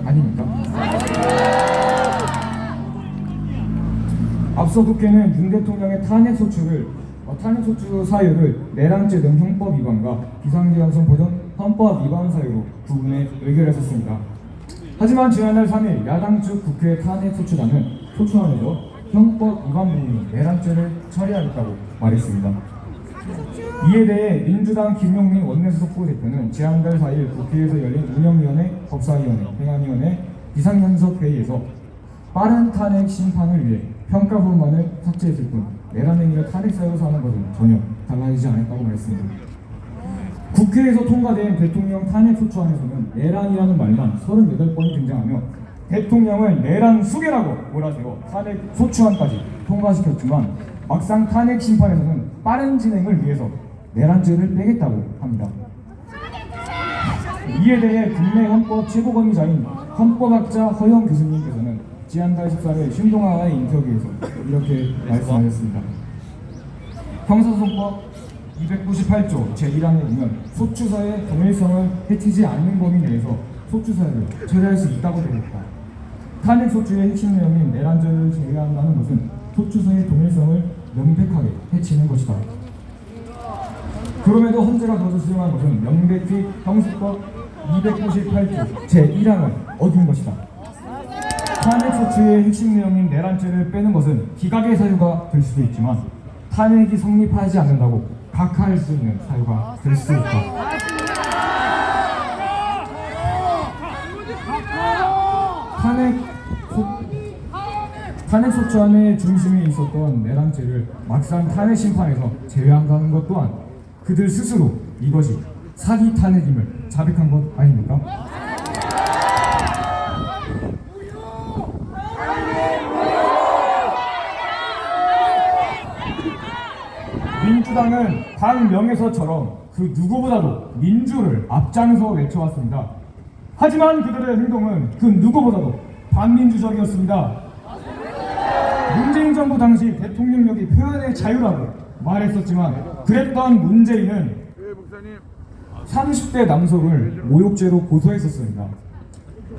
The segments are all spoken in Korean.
아닙니까? 앞서 국회는 윤 대통령의 탄핵소추 사유를 내란죄 등 형법 위반과 비상계엄성 보전 헌법 위반 사유로 부분에 의결했었습니다. 하지만 지난달 3일 야당 측 국회 탄핵소추단은 소추안에서 형법 위반 부분인 내란죄를 처리하겠다고 말했습니다. 이에 대해 민주당 김용민 원내수석부 대표는 지난달 4일 국회에서 열린 운영위원회, 법사위원회, 행안위원회, 비상연석회의에서 빠른 탄핵 심판을 위해 평가 부분만을 삭제했을 뿐 내란 행위를 탄핵 사유로 하는 것은 전혀 달라지지 않았다고 말했습니다. 국회에서 통과된 대통령 탄핵 소추안에서는 내란이라는 말만 38번이 등장하며 대통령을 내란 수괴라고 몰아세워 탄핵 소추안까지 통과시켰지만 막상 탄핵 심판에서는 빠른 진행을 위해서 내란죄를 빼겠다고 합니다. 이에 대해 국내 헌법 최고권위자인 헌법학자 허영 교수님께서는 지난달 14일 신동아와의 인터뷰에서 이렇게 말씀하셨습니다. 형사소송법 298조 제1항에 보면 소추사의 동일성을 해치지 않는 범위 내에서 소추사를 처리할 수 있다고 되어 있다. 탄핵 소추의 핵심 내용인 내란죄를 제외한다는 것은 소추사의 동일성을 명백하게 해치는 것이다. 그럼에도 헌재가 그것을 수용한 것은 명백히 형사법 298조 제1항을 어긴 것이다. 탄핵 소추의 핵심 내용인 내란죄를 빼는 것은 기각의 사유가 될 수도 있지만 탄핵이 성립하지 않는다고 각하할 수 있는 사유가 될 수 있다. 탄핵 소추안의 중심에 있었던 내란죄를 막상 탄핵 심판에서 제외한다는 것 또한 그들 스스로 이것이 사기 탄핵임을 자백한 것 아닙니까? 민주당은 당 명에서처럼 그 누구보다도 민주를 앞장서 외쳐왔습니다. 하지만 그들의 행동은 그 누구보다도 반민주적이었습니다. 문재인 정부 당시 대통령력이 표현의 자유라고 말했었지만 그랬던 문재인은 30대 남성을 모욕죄로 고소했었습니다.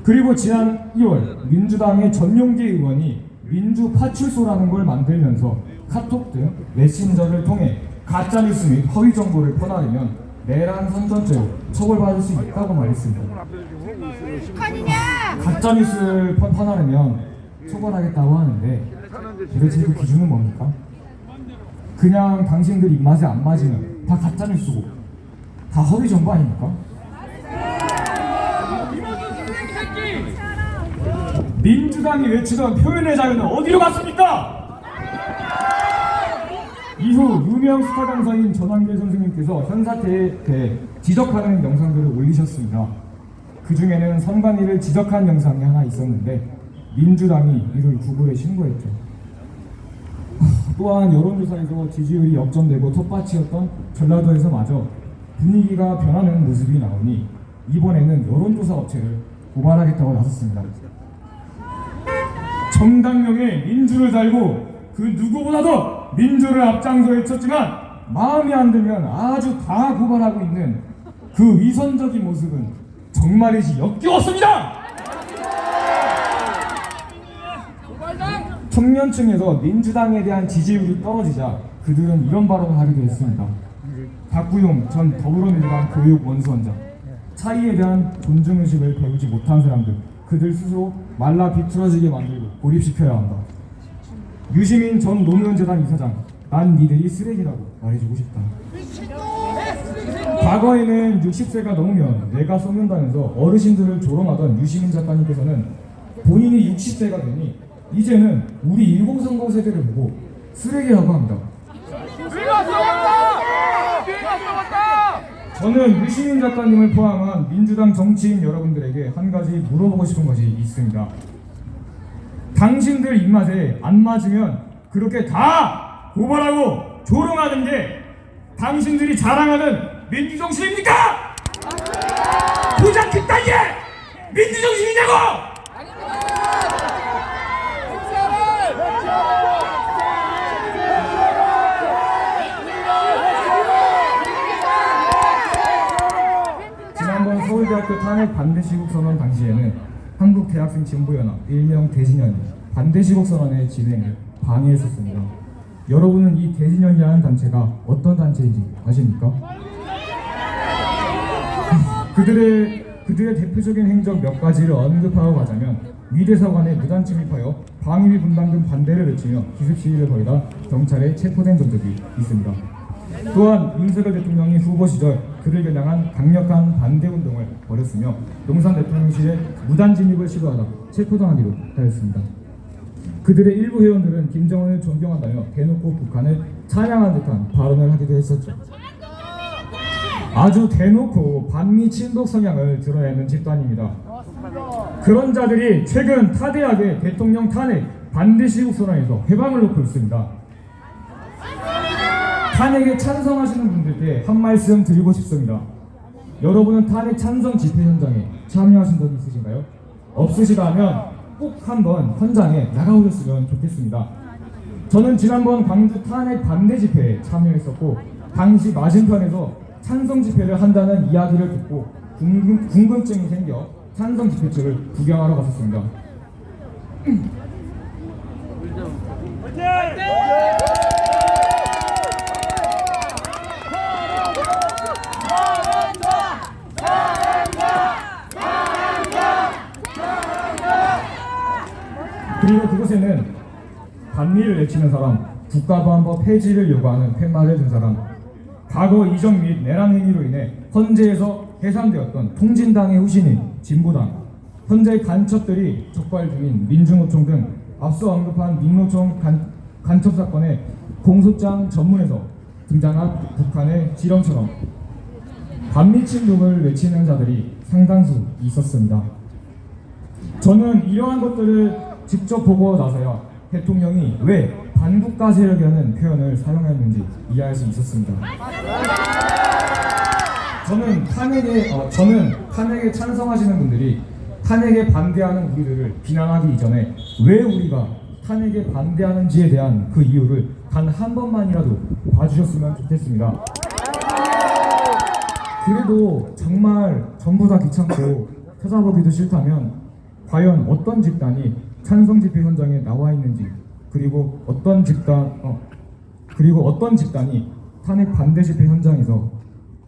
그리고 지난 2월 민주당의 전용기 의원이 민주파출소라는 걸 만들면서 카톡 등 메신저를 통해 가짜뉴스 및 허위 정보를 퍼나르면 내란 선전죄로 처벌받을 수 있다고 말했습니다. 가짜뉴스를 퍼나르면 처벌하겠다고 하는데 도대체 그 기준은 뭡니까? 그냥 당신들 입맛에 안 맞으면 다 가짜뉴스고 다 허위 정보 아닙니까? 민주당이 외치던 표현의 자유는 어디로 갔습니까? 이후 유명 스타 강사인 전한길 선생님께서 현사태에 대해 지적하는 영상들을 올리셨습니다. 그 중에는 선관위를 지적한 영상이 하나 있었는데 민주당이 이를 구글에 신고했죠. 또한 여론조사에서 지지율이 역전되고 텃밭이었던 전라도에서마저 분위기가 변하는 모습이 나오니 이번에는 여론조사 업체를 고발하겠다고 나섰습니다. 정당명에 민주를 달고 그 누구보다도 민주를 앞장서 외쳤지만 마음에 안 들면 아주 다 고발하고 있는 그 위선적인 모습은 정말이지 역겨웠습니다. 청년층에서 민주당에 대한 지지율이 떨어지자 그들은 이런 발언을 하기도 했습니다. 박구용 전 더불어민주당 교육원수원장, 차이에 대한 존중의식을 배우지 못한 사람들, 그들 스스로 말라 비틀어지게 만들고 고립시켜야 한다. 유시민 전 노무현재단 이사장, 난 니들이 쓰레기라고 말해주고 싶다. 과거에는 60세가 넘으면 뇌가 썩는다면서 어르신들을 조롱하던 유시민 작가님께서는 본인이 60세가 되니 이제는 우리 1030 세대를 보고 쓰레기라고 합니다. 저는 유시민 작가님을 포함한 민주당 정치인 여러분들에게 한 가지 물어보고 싶은 것이 있습니다. 당신들 입맛에 안 맞으면 그렇게 다 고발하고 조롱하는 게 당신들이 자랑하는 민주정신입니까? 고작 그딴 게 민주정신이냐고! 지난번 서울대학교 탄핵 반대 시국 선언 당시에는 한국대학생진보연합 일명 대진연이 반대시국 선언의 진행을 방해했었습니다. 여러분은 이 대진연이라는 단체가 어떤 단체인지 아십니까? 그들의 대표적인 행적 몇 가지를 언급하고 가자면 위대사관에 무단 침입하여 방위비 분담금 반대를 외치며 기습 시위를 벌이다 경찰에 체포된 적이 있습니다. 또한 윤석열 대통령이 후보 시절 그를 겨냥한 강력한 반대 운동을 벌였으며 용산 대통령실에 무단 진입을 시도하다 체포당하기도 하였습니다. 그들의 일부 회원들은 김정은을 존경한다며 대놓고 북한을 찬양한 듯한 발언을 하기도 했었죠. 아주 대놓고 반미 친독 성향을 드러내는 집단입니다. 그런 자들이 최근 타대하게 대통령 탄핵 반대 시국 선언에서 회방을 놓고 있습니다. 탄핵에 찬성하시는 분들께 한 말씀 드리고 싶습니다. 여러분은 탄핵 찬성 집회 현장에 참여하신 적 있으신가요? 없으시다면 꼭 한번 현장에 나가보셨으면 좋겠습니다. 저는 지난번 광주 탄핵 반대 집회에 참여했었고 당시 맞은편에서 찬성 집회를 한다는 이야기를 듣고 궁금증이 생겨 찬성 집회집을 구경하러 갔었습니다. 그리고 그곳에는 반미를 외치는 사람, 국가보안법 폐지를 요구하는 팻말을 든 사람, 과거 이적 및 내란 행위로 인해 헌재에서 해산되었던 통진당의 후신인 진보당, 현재 간첩들이 적발 중인 민주노총 등 앞서 언급한 민노총 간첩 사건의 공소장 전문에서 등장한 북한의 지령처럼 반미 친독을 외치는 자들이 상당수 있었습니다. 저는 이러한 것들을 직접 보고 나서야 대통령이 왜 반국가 세력이라는 표현을 사용했는지 이해할 수 있었습니다. 저는 탄핵에 찬성하시는 분들이 탄핵에 반대하는 우리들을 비난하기 이전에 왜 우리가 탄핵에 반대하는지에 대한 그 이유를 단 한 번만이라도 봐주셨으면 좋겠습니다. 그래도 정말 전부 다 귀찮고 찾아보기도 싫다면 과연 어떤 집단이 찬성 집회 현장에 나와 있는지, 그리고 어떤 집단이 탄핵 반대 집회 현장에서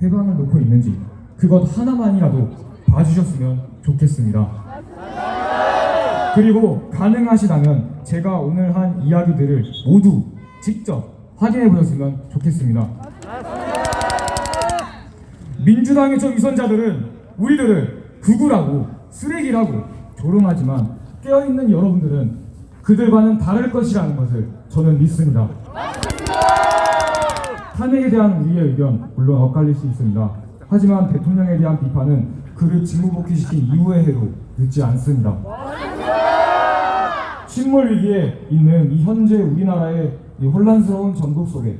회방을 놓고 있는지 그것 하나만이라도 봐주셨으면 좋겠습니다. 그리고 가능하시다면 제가 오늘 한 이야기들을 모두 직접 확인해 보셨으면 좋겠습니다. 민주당의 저 위선자들은 우리들을 극우라고 쓰레기라고 조롱하지만 깨어있는 여러분들은 그들과는 다를 것이라는 것을 저는 믿습니다. 탄핵에 대한 우리의 의견 물론 엇갈릴 수 있습니다. 하지만 대통령에 대한 비판은 그를 직무복귀시킨 이후의 해도 늦지 않습니다. 침몰 위기에 있는 이 현재 우리나라의 이 혼란스러운 전국 속에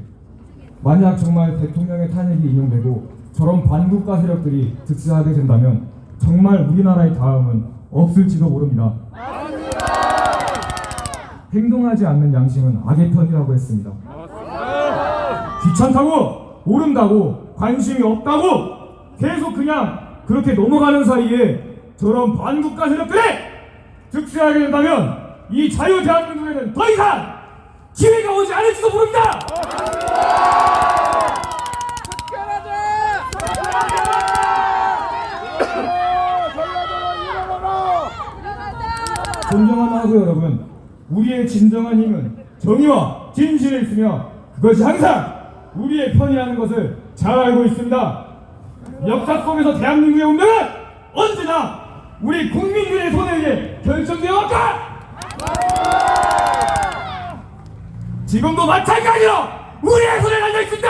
만약 정말 대통령의 탄핵이 인용되고 저런 반국가 세력들이 득세하게 된다면 정말 우리나라의 다음은 없을지도 모릅니다. 행동하지 않는 양심은 악의 편이라고 했습니다. 귀찮다고, 모른다고, 관심이 없다고 계속 그냥 그렇게 넘어가는 사이에 저런 반국가 세력들이 득세하게 된다면 이 자유 대한민국에는 더 이상 기회가 오지 않을지도 모릅니다. 존경하고 여러분, 우리의 진정한 힘은 정의와 진실에 있으며 그것이 항상 우리의 편이라는 것을 잘 알고 있습니다. 역사 속에서 대한민국의 운명은 언제나 우리 국민들의 손에 의해 결정되어 왔다. 지금도 마찬가지로 우리의 손에 달려 있습니다.